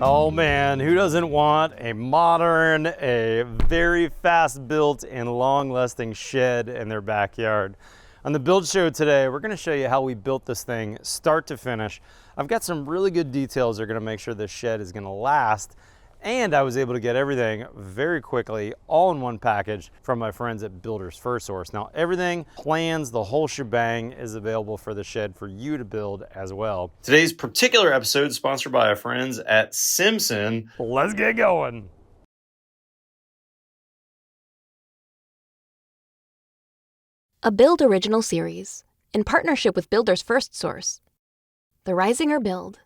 Oh man, who doesn't want a modern, a very fast built and long lasting shed in their backyard? On the build show today, we're gonna show you how we built this thing start to finish. I've got some really good details that are gonna make sure this shed is gonna last. And I was able to get everything very quickly, all in one package from my friends at Builders First Source. Now everything, plans, the whole shebang is available for the shed for you to build as well. Today's particular episode is sponsored by our friends at Simpson. Let's get going. A Build Original Series, in partnership with Builders First Source. The Risinger Build.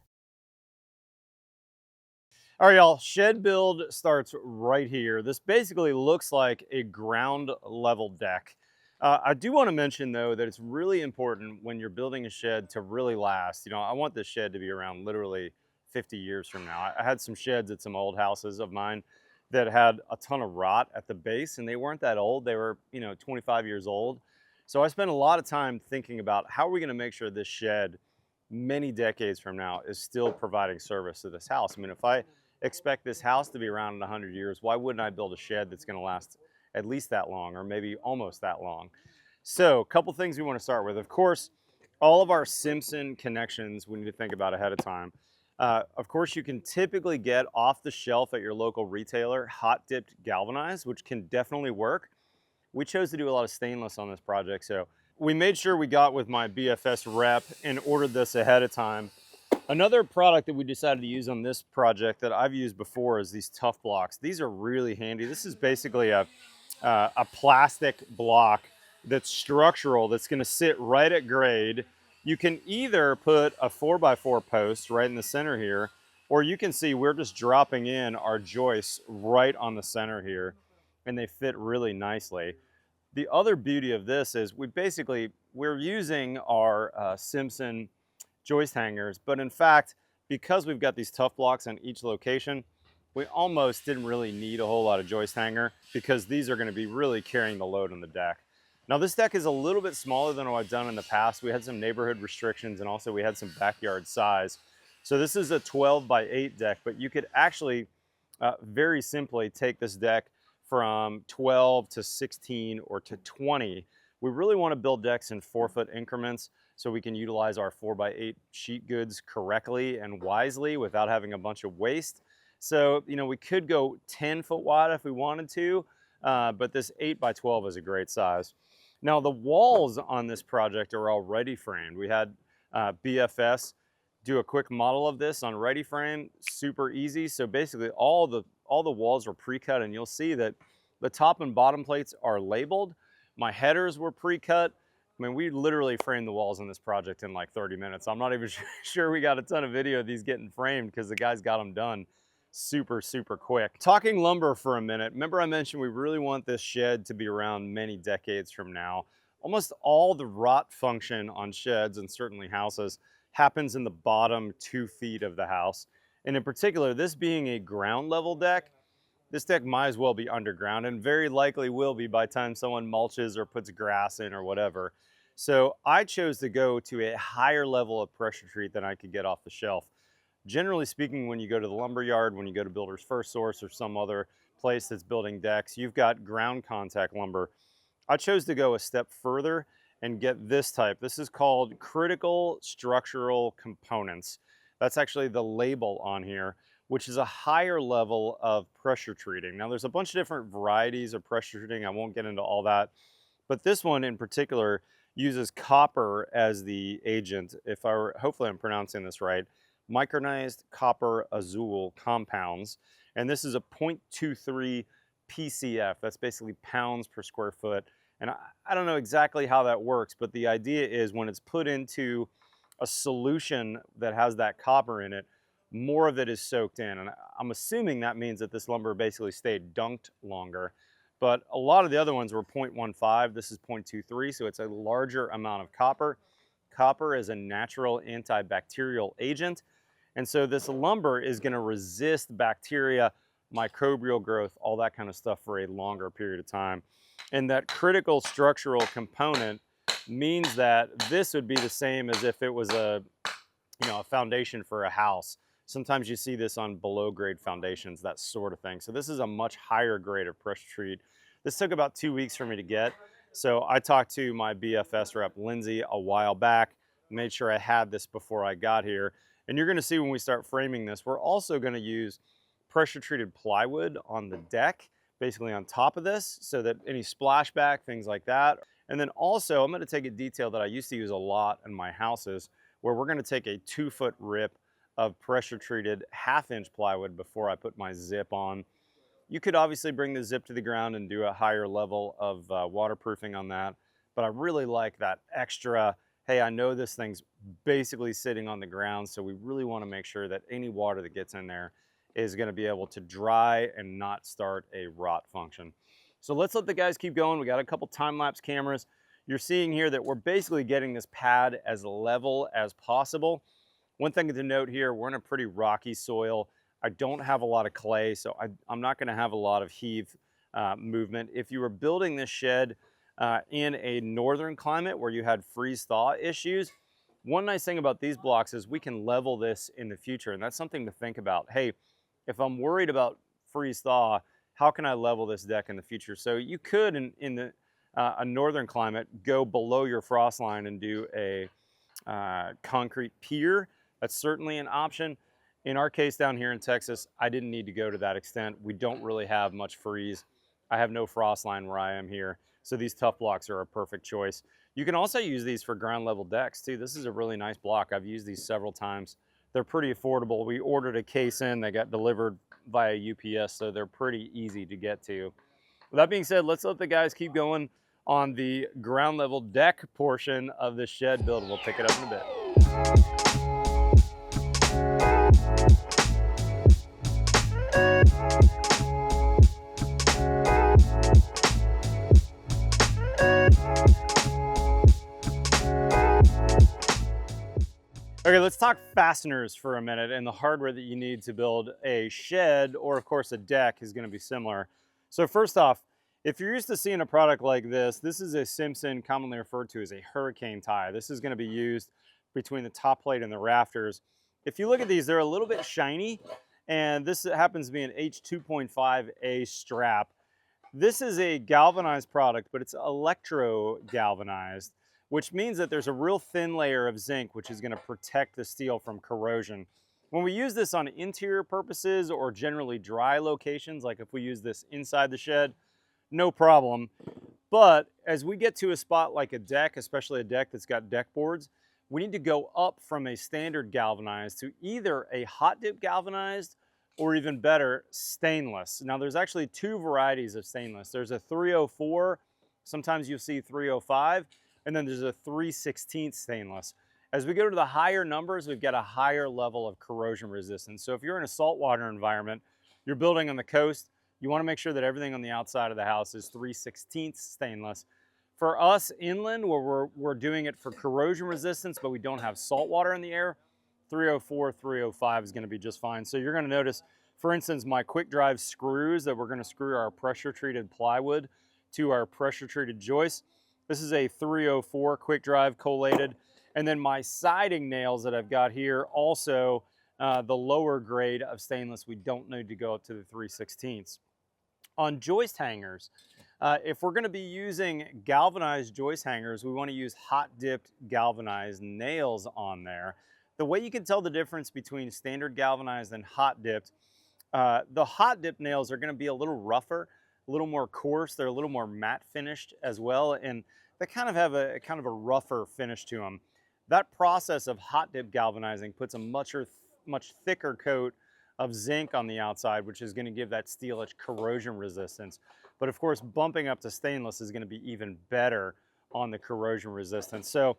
All right, y'all, shed build starts right here. This basically looks like a ground level deck. I do want to mention though that it's really important when you're building a shed to really last. You know, I want this shed to be around literally 50 years from now. I had some sheds at some old houses of mine that had a ton of rot at the base, and they weren't that old. They were, 25 years old. So I spent a lot of time thinking about how are we going to make sure this shed many decades from now is still providing service to this house. I mean, if I expect this house to be around in 100 years, why wouldn't I build a shed that's going to last at least that long, or maybe almost that long? So a couple things we want to start with. Of course, all of our Simpson connections we need to think about ahead of time. Of course, you can typically get off the shelf at your local retailer hot dipped galvanized, which can definitely work. We chose to do a lot of stainless on this project, so we made sure we got with my BFS rep and ordered this ahead of time. Another product that we decided to use on this project that I've used before is these Tuff Blocks. These are really handy. This is basically a plastic block that's structural, that's going to sit right at grade. You can either put a 4x4 post right in the center here, or you can see we're just dropping in our joists right on the center here, and they fit really nicely. The other beauty of this is we're using our Simpson joist hangers, but in fact, because we've got these Tuff Blocks on each location, we almost didn't really need a whole lot of joist hanger because these are going to be really carrying the load on the deck. Now this deck is a little bit smaller than what I've done in the past. We had some neighborhood restrictions, and also we had some backyard size. So this is a 12x8 deck, but you could actually very simply take this deck from 12 to 16 or to 20. We really want to build decks in 4-foot increments so we can utilize our 4x8 sheet goods correctly and wisely without having a bunch of waste. So, we could go 10-foot wide if we wanted to, but this 8x12 is a great size. Now, the walls on this project are all ready framed. We had BFS do a quick model of this on ready frame, super easy. So basically all the walls were pre-cut, and you'll see that the top and bottom plates are labeled. My headers were pre-cut. I mean, we literally framed the walls in this project in like 30 minutes. I'm not even sure we got a ton of video of these getting framed because the guys got them done super, super quick. Talking lumber for a minute, remember I mentioned we really want this shed to be around many decades from now. Almost all the rot function on sheds, and certainly houses, happens in the bottom 2 feet of the house. And in particular, this being a ground level deck, this deck might as well be underground, and very likely will be by the time someone mulches or puts grass in or whatever. So I chose to go to a higher level of pressure treat than I could get off the shelf. Generally speaking, when you go to the lumber yard, when you go to Builders First Source or some other place that's building decks, you've got ground contact lumber. I chose to go a step further and get this type. This is called critical structural components. That's actually the label on here, which is a higher level of pressure treating. Now there's a bunch of different varieties of pressure treating. I won't get into all that, but this one in particular uses copper as the agent. Hopefully I'm pronouncing this right, micronized copper azul compounds. And this is a 0.23 PCF. That's basically pounds per square foot. And I don't know exactly how that works, but the idea is when it's put into a solution that has that copper in it, more of it is soaked in. And I'm assuming that means that this lumber basically stayed dunked longer. But a lot of the other ones were 0.15. This is 0.23, so it's a larger amount of copper. Copper is a natural antibacterial agent. And so this lumber is going to resist bacteria, microbial growth, all that kind of stuff for a longer period of time. And that critical structural component means that this would be the same as if it was a foundation for a house. Sometimes you see this on below grade foundations, that sort of thing. So this is a much higher grade of pressure treat. This took about 2 weeks for me to get. So I talked to my BFS rep, Lindsay, a while back, made sure I had this before I got here. And you're gonna see when we start framing this, we're also gonna use pressure treated plywood on the deck, basically on top of this, so that any splashback, things like that. And then also, I'm gonna take a detail that I used to use a lot in my houses, where we're gonna take a 2-foot rip of pressure treated 1/2-inch plywood before I put my zip on. You could obviously bring the zip to the ground and do a higher level of waterproofing on that, but I really like that extra, hey, I know this thing's basically sitting on the ground, so we really wanna make sure that any water that gets in there is gonna be able to dry and not start a rot function. So let's let the guys keep going. We got a couple time-lapse cameras. You're seeing here that we're basically getting this pad as level as possible. One thing to note here, we're in a pretty rocky soil. I don't have a lot of clay, so I'm not gonna have a lot of heave movement. If you were building this shed in a northern climate where you had freeze-thaw issues, one nice thing about these blocks is we can level this in the future, and that's something to think about. Hey, if I'm worried about freeze-thaw, how can I level this deck in the future? So you could, in a northern climate, go below your frost line and do a concrete pier. That's certainly an option. In our case down here in Texas, I didn't need to go to that extent. We don't really have much freeze. I have no frost line where I am here, so these Tuff Blocks are a perfect choice. You can also use these for ground level decks too. This is a really nice block. I've used these several times. They're pretty affordable. We ordered a case in, they got delivered via UPS, so they're pretty easy to get to. With that being said, let's let the guys keep going on the ground level deck portion of the shed build. We'll pick it up in a bit. Okay, let's talk fasteners for a minute, and the hardware that you need to build a shed, or of course a deck, is going to be similar. So first off, if you're used to seeing a product like this is a Simpson, commonly referred to as a hurricane tie. This is going to be used between the top plate and the rafters. If you look at these, they're a little bit shiny, and this happens to be an H2.5A strap. This is a galvanized product, but it's electro galvanized, which means that there's a real thin layer of zinc, which is going to protect the steel from corrosion. When we use this on interior purposes or generally dry locations, like if we use this inside the shed, no problem. But as we get to a spot like a deck, especially a deck that's got deck boards, we need to go up from a standard galvanized to either a hot dip galvanized or even better, stainless. Now there's actually two varieties of stainless. There's a 304, sometimes you'll see 305, and then there's a 3/16 stainless. As we go to the higher numbers, we've got a higher level of corrosion resistance. So if you're in a saltwater environment, you're building on the coast, you want to make sure that everything on the outside of the house is 3/16 stainless. For us inland, where we're doing it for corrosion resistance, but we don't have salt water in the air, 304, 305 is going to be just fine. So you're going to notice, for instance, my quick drive screws that we're going to screw our pressure treated plywood to our pressure treated joists. This is a 304 quick drive collated. And then my siding nails that I've got here, also the lower grade of stainless. We don't need to go up to the 3/16. On joist hangers, if we're going to be using galvanized joist hangers, we want to use hot dipped galvanized nails on there. The way you can tell the difference between standard galvanized and hot dipped, the hot dip nails are going to be a little rougher, a little more coarse. They're a little more matte finished as well, and they kind of have a rougher finish to them. That process of hot dip galvanizing puts a much thicker coat of zinc on the outside, which is going to give that steel its corrosion resistance. But of course, bumping up to stainless is going to be even better on the corrosion resistance. So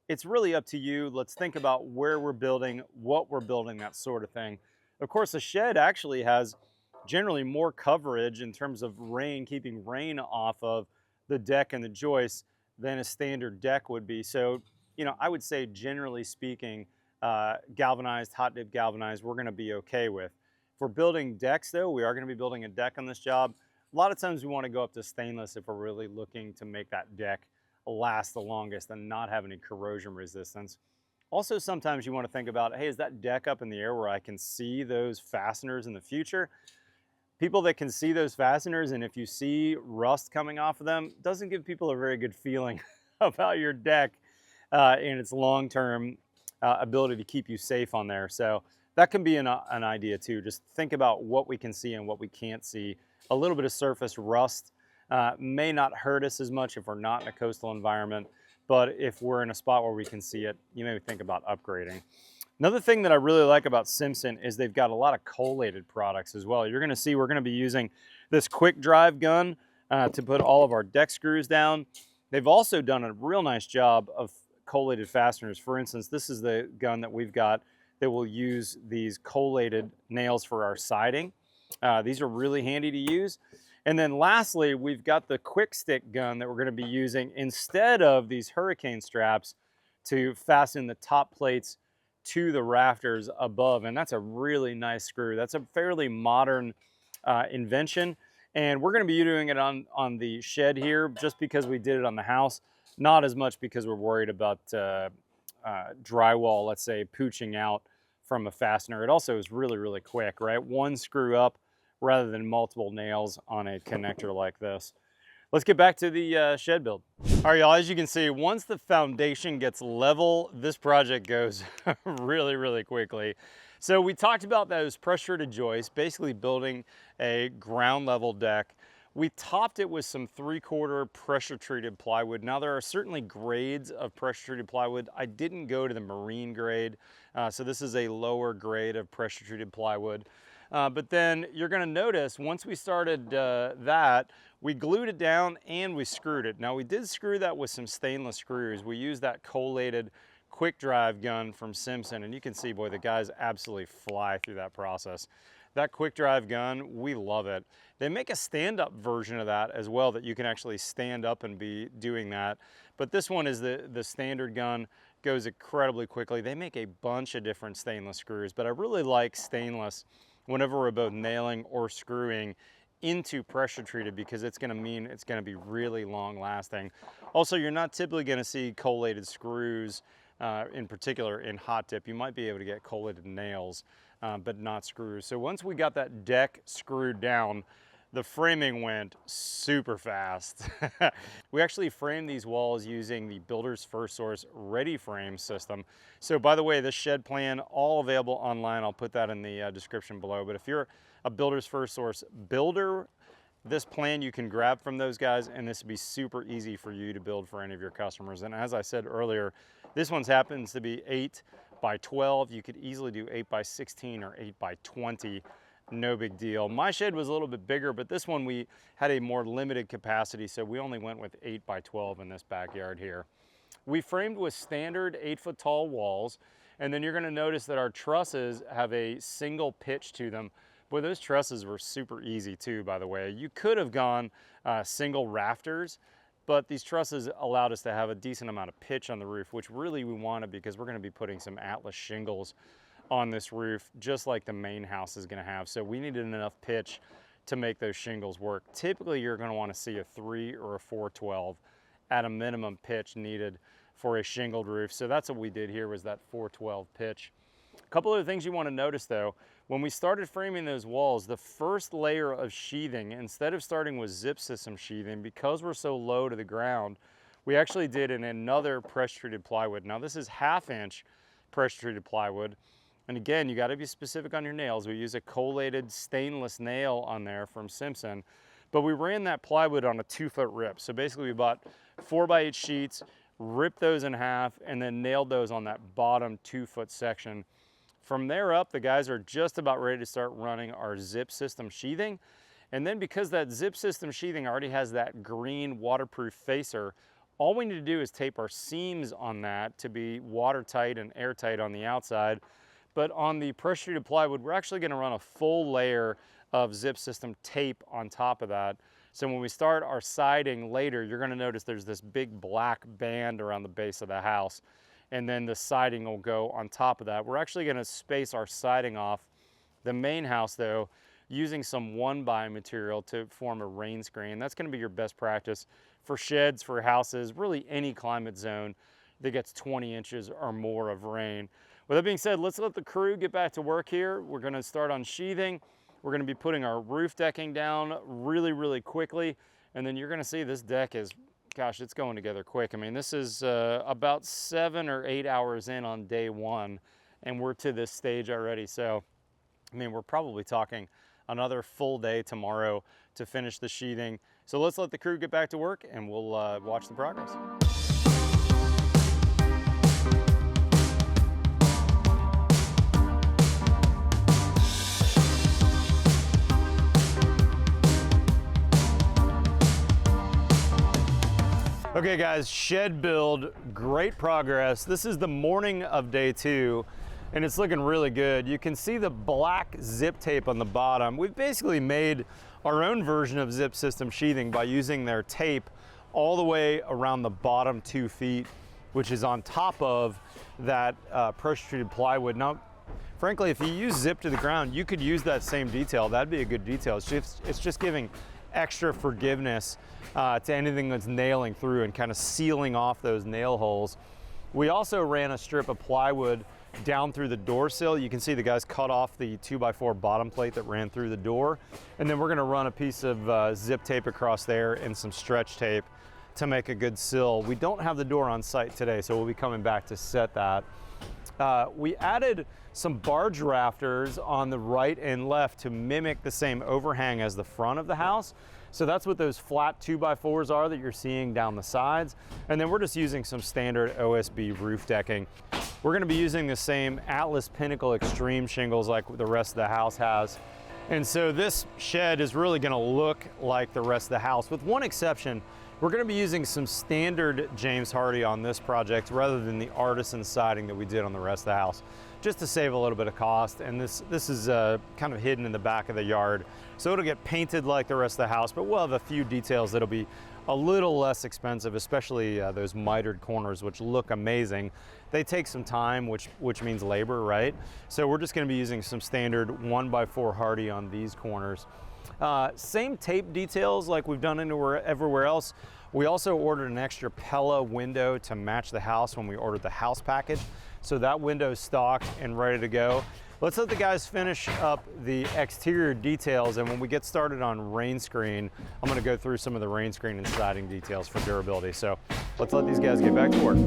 it's really up to you. Let's think about where we're building, what we're building, that sort of thing. Of course, a shed actually has generally more coverage in terms of rain, keeping rain off of the deck and the joists than a standard deck would be. So, you know, I would say generally speaking, galvanized, hot dip galvanized, we're going to be okay with. If we're building decks though, we are going to be building a deck on this job. A lot of times we want to go up to stainless if we're really looking to make that deck last the longest and not have any corrosion resistance. Also, sometimes you want to think about, hey, is that deck up in the air where I can see those fasteners in the future? People that can see those fasteners, and if you see rust coming off of them, doesn't give people a very good feeling about your deck and its long-term ability to keep you safe on there. So that can be an idea too. Just think about what we can see and what we can't see. A little bit of surface rust may not hurt us as much if we're not in a coastal environment, but if we're in a spot where we can see it, you may think about upgrading. Another thing that I really like about Simpson is they've got a lot of collated products as well. You're gonna see we're gonna be using this quick drive gun to put all of our deck screws down. They've also done a real nice job of collated fasteners. For instance, this is the gun that we've got that will use these collated nails for our siding. These are really handy to use. And then lastly, we've got the quick stick gun that we're gonna be using instead of these hurricane straps to fasten the top plates to the rafters above. And that's a really nice screw. That's a fairly modern invention. And we're gonna be doing it on the shed here just because we did it on the house, not as much because we're worried about drywall, let's say, pooching out from a fastener. It also is really, really quick, right? One screw up rather than multiple nails on a connector like this. Let's get back to the shed build. All right, y'all, as you can see, once the foundation gets level, this project goes really, really quickly. So we talked about those pressure-treated joists, basically building a ground level deck. We topped it with some 3/4 pressure-treated plywood. Now there are certainly grades of pressure-treated plywood. I didn't go to the marine grade, so this is a lower grade of pressure-treated plywood. But then you're gonna notice once we started that, we glued it down and we screwed it. Now we did screw that with some stainless screws. We used that collated quick drive gun from Simpson, and you can see, boy, the guys absolutely fly through that process. That quick drive gun, we love it. They make a stand-up version of that as well that you can actually stand up and be doing that. But this one is the standard gun, goes incredibly quickly. They make a bunch of different stainless screws, but I really like stainless whenever we're both nailing or screwing into pressure treated because it's gonna mean it's gonna be really long lasting. Also, you're not typically gonna see collated screws in particular in hot dip. You might be able to get collated nails, but not screws. So once we got that deck screwed down, the framing went super fast. We actually framed these walls using the Builder's First Source Ready Frame system. So by the way, this shed plan, all available online. I'll put that in the description below. But if you're a Builder's First Source builder, this plan you can grab from those guys, and this would be super easy for you to build for any of your customers. And as I said earlier, this one happens to be 8 by 12. You could easily do 8 by 16 or 8 by 20. No big deal. My shed was a little bit bigger, but this one we had a more limited capacity, so we only went with 8 by 12 in this backyard here. We framed with standard 8-foot tall walls, and then you're gonna notice that our trusses have a single pitch to them. Boy, those trusses were super easy too, by the way. You could have gone single rafters, but these trusses allowed us to have a decent amount of pitch on the roof, which really we wanted because we're gonna be putting some Atlas shingles on this roof, just like the main house is gonna have. So we needed enough pitch to make those shingles work. Typically, you're gonna wanna see a 3 or a 412 at a minimum pitch needed for a shingled roof. So that's what we did here, was that 412 pitch. A couple other things you wanna notice though, when we started framing those walls, the first layer of sheathing, instead of starting with zip system sheathing, because we're so low to the ground, we actually did in another pressure-treated plywood. Now this is 1/2-inch pressure-treated plywood. And again, you gotta be specific on your nails. We use a collated stainless nail on there from Simpson, but we ran that plywood on a 2-foot rip. So basically we bought 4x8 sheets, ripped those in half, and then nailed those on that bottom 2-foot section. From there up, the guys are just about ready to start running our zip system sheathing. And then because that zip system sheathing already has that green waterproof facer, all we need to do is tape our seams on that to be watertight and airtight on the outside. But on the pressure-treated plywood, we're actually gonna run a full layer of zip system tape on top of that. So when we start our siding later, you're gonna notice there's this big black band around the base of the house, and then the siding will go on top of that. We're actually gonna space our siding off the main house though, using some 1x material to form a rain screen. That's gonna be your best practice for sheds, for houses, really any climate zone. that gets 20 inches or more of rain. With that being said, let's let the crew get back to work here. We're gonna start on sheathing. We're gonna be putting our roof decking down really, really quickly. And then you're gonna see this deck is, gosh, it's going together quick. I mean, this is about 7 or 8 hours in on day one, and we're to this stage already. So, I mean, we're probably talking another full day tomorrow to finish the sheathing. So let's let the crew get back to work and we'll watch the progress. Okay guys, shed build, great progress. This is the morning of day 2 and it's looking really good. You can see the black zip tape on the bottom. We've basically made our own version of zip system sheathing by using their tape all the way around the bottom 2 feet, which is on top of that pressure treated plywood. Now, frankly, if you use zip to the ground, you could use that same detail. That'd be a good detail. It's just giving extra forgiveness to anything that's nailing through and kind of sealing off those nail holes. We also ran a strip of plywood down through the door sill. You can see the guys cut off the 2x4 bottom plate that ran through the door. And then we're gonna run a piece of zip tape across there and some stretch tape to make a good sill. We don't have the door on site today, so we'll be coming back to set that. We added some barge rafters on the right and left to mimic the same overhang as the front of the house. So that's what those flat 2x4s are that you're seeing down the sides. And then we're just using some standard OSB roof decking. We're gonna be using the same Atlas Pinnacle Extreme shingles like the rest of the house has. And so this shed is really gonna look like the rest of the house, with one exception. We're gonna be using some standard James Hardie on this project rather than the artisan siding that we did on the rest of the house, just to save a little bit of cost. And this is kind of hidden in the back of the yard. So it'll get painted like the rest of the house, but we'll have a few details that'll be a little less expensive, especially those mitered corners, which look amazing. They take some time, which means labor, right? So we're just gonna be using some standard 1x4 Hardie on these corners. Same tape details like we've done everywhere else. We also ordered an extra Pella window to match the house when we ordered the house package. So that window's stocked and ready to go. Let's let the guys finish up the exterior details, and when we get started on rainscreen, I'm gonna go through some of the rainscreen and siding details for durability. So let's let these guys get back to work.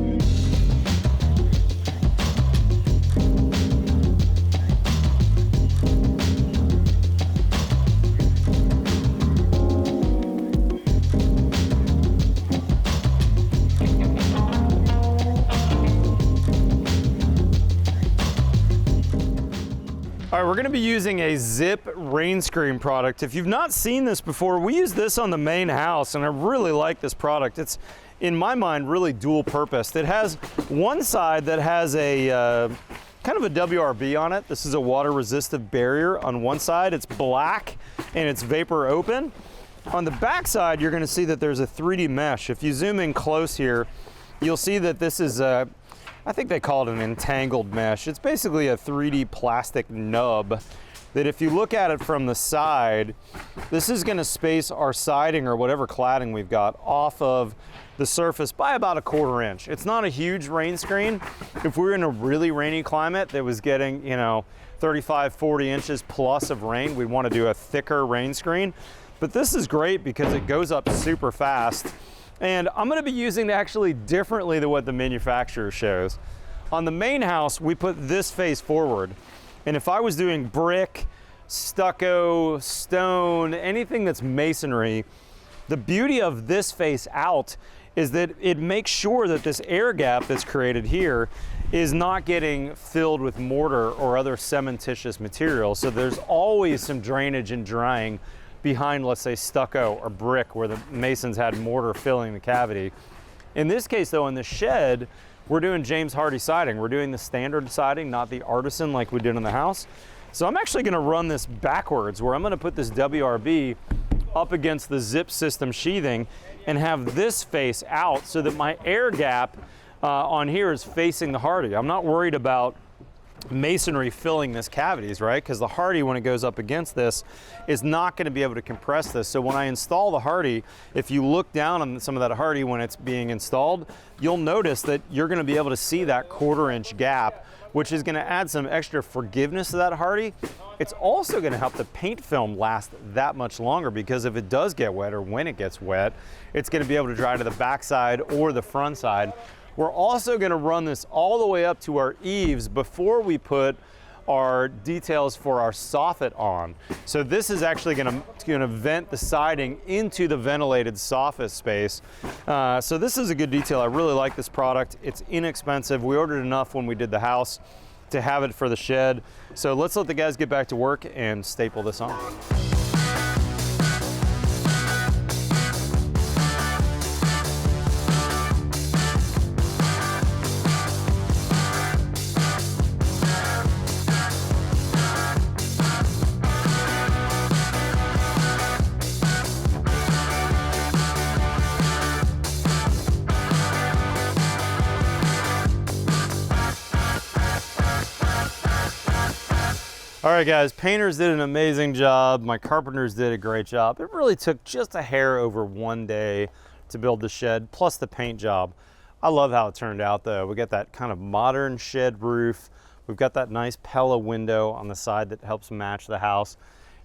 All right, we're gonna be using a zip rainscreen product. If you've not seen this before, we use this on the main house, and I really like this product. It's, in my mind, really dual purposed. It has one side that has a kind of a WRB on it. This is a water resistive barrier on one side. It's black and it's vapor open. On the back side, you're gonna see that there's a 3D mesh. If you zoom in close here, you'll see that this is I think they call it an entangled mesh. It's basically a 3D plastic nub that if you look at it from the side, this is gonna space our siding or whatever cladding we've got off of the surface by about 1/4 inch. It's not a huge rain screen. If we were in a really rainy climate that was getting, 35, 40 inches plus of rain, we'd wanna do a thicker rain screen. But this is great because it goes up super fast. And I'm gonna be using it actually differently than what the manufacturer shows. On the main house, we put this face forward. And if I was doing brick, stucco, stone, anything that's masonry, the beauty of this face out is that it makes sure that this air gap that's created here is not getting filled with mortar or other cementitious material. So there's always some drainage and drying behind, let's say, stucco or brick where the masons had mortar filling the cavity. In this case though, in the shed, we're doing James Hardie siding. We're doing the standard siding, not the artisan like we did in the house. So I'm actually gonna run this backwards, where I'm gonna put this WRB up against the zip system sheathing and have this face out so that my air gap on here is facing the Hardie. I'm not worried about masonry filling this cavities, right? Because the hardy, when it goes up against this, is not going to be able to compress this. So when I install the hardy, if you look down on some of that hardy when it's being installed, you'll notice that you're going to be able to see that 1/4 inch gap, which is going to add some extra forgiveness to that hardy. It's also going to help the paint film last that much longer, because if it does get wet, or when it gets wet, it's going to be able to dry to the back side or the front side. We're also going to run this all the way up to our eaves before we put our details for our soffit on. So this is actually going to vent the siding into the ventilated soffit space. So this is a good detail. I really like this product. It's inexpensive. We ordered enough when we did the house to have it for the shed. So let's let the guys get back to work and staple this on. All right, guys, painters did an amazing job. My carpenters did a great job. It really took just a hair over 1 day to build the shed, plus the paint job. I love how it turned out, though. We got that kind of modern shed roof. We've got that nice Pella window on the side that helps match the house.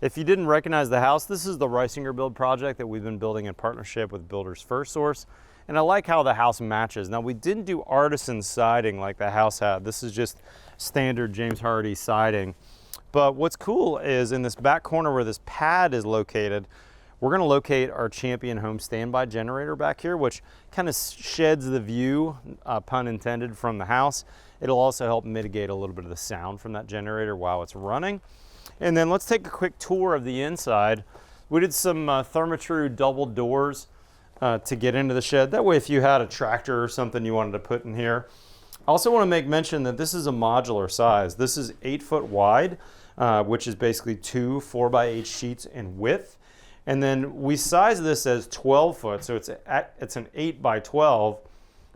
If you didn't recognize the house, this is the Reisinger build project that we've been building in partnership with Builders First Source. And I like how the house matches. Now, we didn't do artisan siding like the house had. This is just standard James Hardie siding. But what's cool is in this back corner where this pad is located, we're going to locate our Champion home standby generator back here, which kind of sheds the view, pun intended, from the house. It'll also help mitigate a little bit of the sound from that generator while it's running. And then let's take a quick tour of the inside. We did some Therma-Tru double doors to get into the shed. That way, if you had a tractor or something you wanted to put in here. I also want to make mention that this is a modular size. This is 8 foot wide, which is basically 2 4x8 sheets in width. And then we size this as 12 foot, so it's an 8 by 12,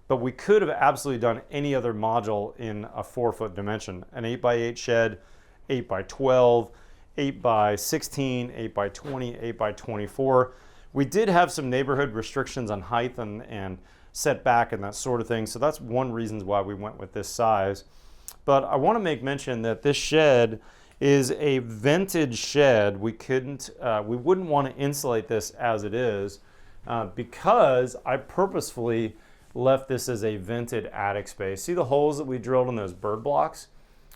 but we could have absolutely done any other module in a 4 foot dimension. An 8 by 8 shed, 8 by 12, 8 by 16, 8 by 20, 8 by 24. We did have some neighborhood restrictions on height and setback and that sort of thing, so that's one reason why we went with this size. But I want to make mention that this shed is a vented shed. We wouldn't want to insulate this as it is because I purposefully left this as a vented attic space. See the holes that we drilled in those bird blocks?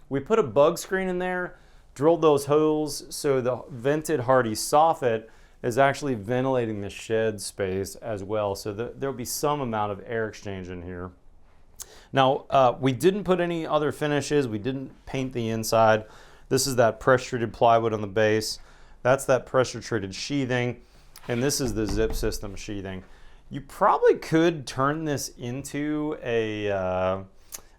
We put a bug screen in there, drilled those holes so the vented Hardie soffit is actually ventilating the shed space as well, so there'll be some amount of air exchange in here. Now, we didn't put any other finishes. We didn't paint the inside. This is that pressure-treated plywood on the base. That's that pressure-treated sheathing, and this is the zip system sheathing. You probably could turn this into a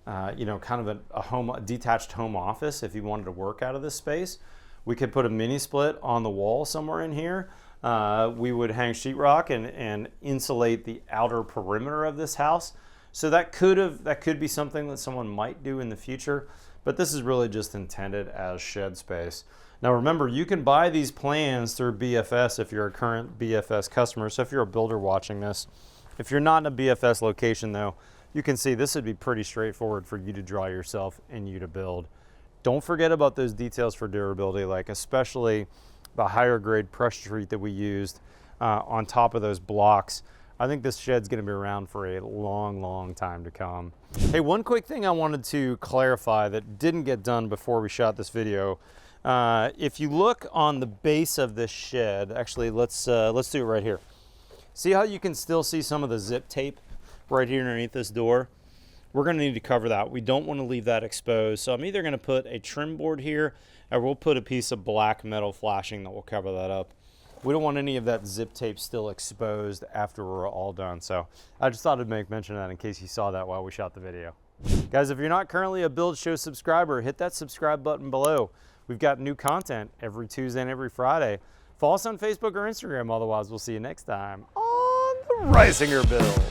kind of a detached home office if you wanted to work out of this space. We could put a mini split on the wall somewhere in here. We would hang sheetrock and insulate the outer perimeter of this house. So that could be something that someone might do in the future, but this is really just intended as shed space. Now remember, you can buy these plans through BFS if you're a current BFS customer. So if you're a builder watching this, if you're not in a BFS location though, you can see this would be pretty straightforward for you to draw yourself and you to build. Don't forget about those details for durability, like especially the higher grade pressure treat that we used on top of those blocks. I think this shed's gonna be around for a long, long time to come. Hey, one quick thing I wanted to clarify that didn't get done before we shot this video. If you look on the base of this shed, actually let's do it right here. See how you can still see some of the zip tape right here underneath this door? We're gonna need to cover that. We don't wanna leave that exposed. So I'm either gonna put a trim board here or we'll put a piece of black metal flashing that will cover that up. We don't want any of that zip tape still exposed after we're all done. So I just thought I'd make mention of that in case you saw that while we shot the video. Guys, if you're not currently a Build Show subscriber, hit that subscribe button below. We've got new content every Tuesday and every Friday. Follow us on Facebook or Instagram. Otherwise, we'll see you next time on the Reisinger Build.